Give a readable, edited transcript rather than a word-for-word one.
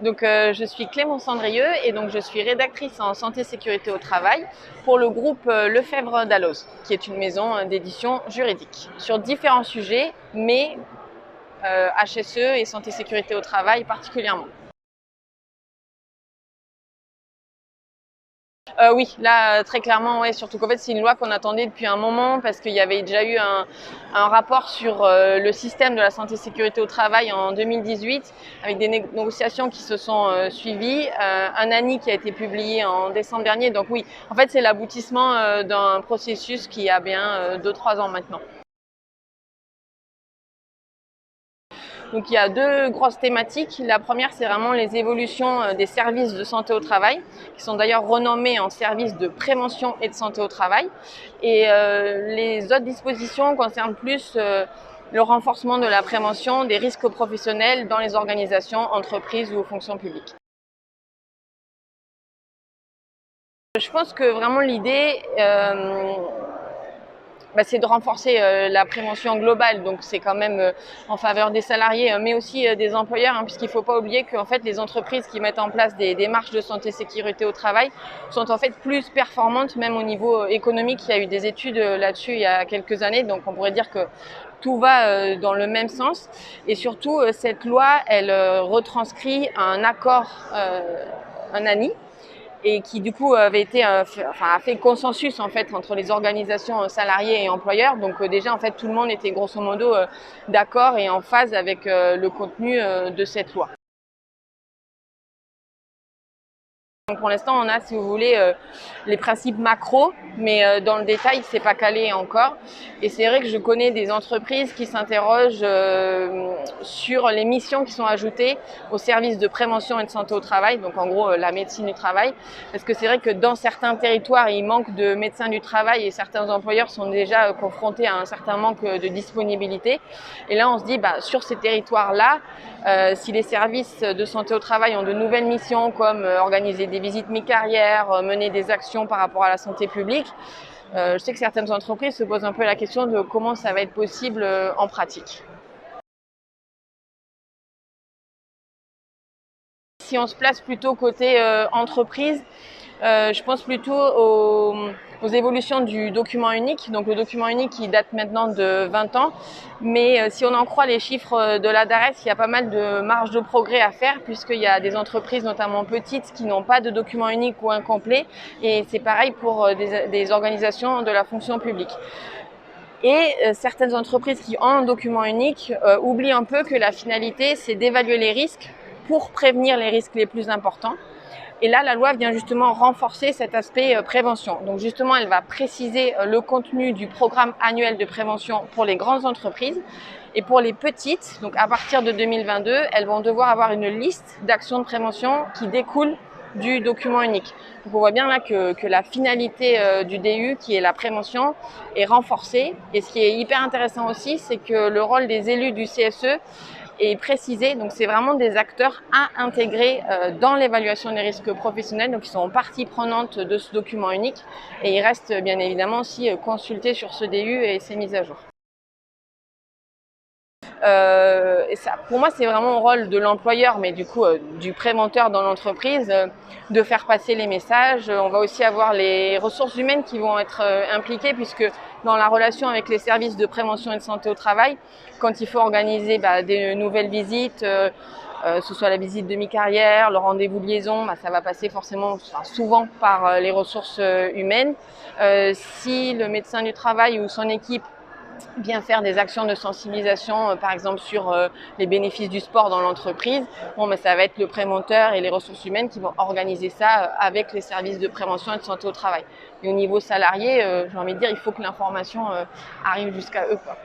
Donc, je suis Clémence Andrieux et donc je suis rédactrice en santé sécurité au travail pour le groupe Lefebvre Dalloz, qui est une maison d'édition juridique sur différents sujets, mais HSE et santé sécurité au travail particulièrement. Oui, là, très clairement, ouais, surtout qu'en fait, c'est une loi qu'on attendait depuis un moment parce qu'il y avait déjà eu un rapport sur le système de la santé sécurité au travail en 2018 avec des négociations qui se sont suivies, un ANI qui a été publié en décembre dernier. Donc oui, en fait, c'est l'aboutissement d'un processus qui a bien 2-3 ans maintenant. Donc il y a deux grosses thématiques. La première, c'est vraiment les évolutions des services de santé au travail, qui sont d'ailleurs renommés en services de prévention et de santé au travail. Et les autres dispositions concernent plus le renforcement de la prévention des risques professionnels dans les organisations, entreprises ou fonctions publiques. Je pense que vraiment l'idée, c'est de renforcer la prévention globale, donc c'est quand même en faveur des salariés, mais aussi des employeurs, puisqu'il ne faut pas oublier que en fait, les entreprises qui mettent en place des démarches de santé sécurité au travail sont en fait plus performantes, même au niveau économique. Il y a eu des études là-dessus il y a quelques années, donc on pourrait dire que tout va dans le même sens. Et surtout, cette loi, elle retranscrit un accord, un ANI, et qui du coup avait été, a fait consensus en fait entre les organisations salariés et employeurs. Donc déjà en fait tout le monde était grosso modo d'accord et en phase avec le contenu de cette loi. Donc pour l'instant, on a, si vous voulez, les principes macro, mais dans le détail, c'est pas calé encore. Et c'est vrai que je connais des entreprises qui s'interrogent sur les missions qui sont ajoutées aux services de prévention et de santé au travail, donc en gros la médecine du travail. Parce que c'est vrai que dans certains territoires, il manque de médecins du travail et certains employeurs sont déjà confrontés à un certain manque de disponibilité. Et là, on se dit, sur ces territoires-là, si les services de santé au travail ont de nouvelles missions comme organiser des visites mi-carrière, mener des actions par rapport à la santé publique, je sais que certaines entreprises se posent un peu la question de comment ça va être possible en pratique. Si on se place plutôt côté entreprise, je pense plutôt aux évolutions du document unique. Donc le document unique qui date maintenant de 20 ans. Mais si on en croit les chiffres de la DARES, il y a pas mal de marge de progrès à faire puisqu'il y a des entreprises, notamment petites, qui n'ont pas de document unique ou incomplet. Et c'est pareil pour des organisations de la fonction publique. Et certaines entreprises qui ont un document unique oublient un peu que la finalité, c'est d'évaluer les risques pour prévenir les risques les plus importants. Et là, la loi vient justement renforcer cet aspect prévention. Donc justement, elle va préciser le contenu du programme annuel de prévention pour les grandes entreprises. Et pour les petites, donc à partir de 2022, elles vont devoir avoir une liste d'actions de prévention qui découle du document unique. Donc on voit bien là que la finalité du DU, qui est la prévention, est renforcée. Et ce qui est hyper intéressant aussi, c'est que le rôle des élus du CSE est précisé. Donc c'est vraiment des acteurs à intégrer dans l'évaluation des risques professionnels. Donc ils sont partie prenante de ce document unique et ils restent bien évidemment aussi consultés sur ce DU et ses mises à jour. Et ça, pour moi, c'est vraiment le rôle de l'employeur, mais du coup du préventeur dans l'entreprise, de faire passer les messages. On va aussi avoir les ressources humaines qui vont être impliquées, puisque dans la relation avec les services de prévention et de santé au travail, quand il faut organiser des nouvelles visites, ce soit la visite de mi-carrière, le rendez-vous de liaison, ça va passer forcément, souvent par les ressources humaines. Si le médecin du travail ou son équipe bien faire des actions de sensibilisation, par exemple sur les bénéfices du sport dans l'entreprise, ça va être le préventeur et les ressources humaines qui vont organiser ça avec les services de prévention et de santé au travail. Et au niveau salarié, j'ai envie de dire, il faut que l'information arrive jusqu'à eux, quoi.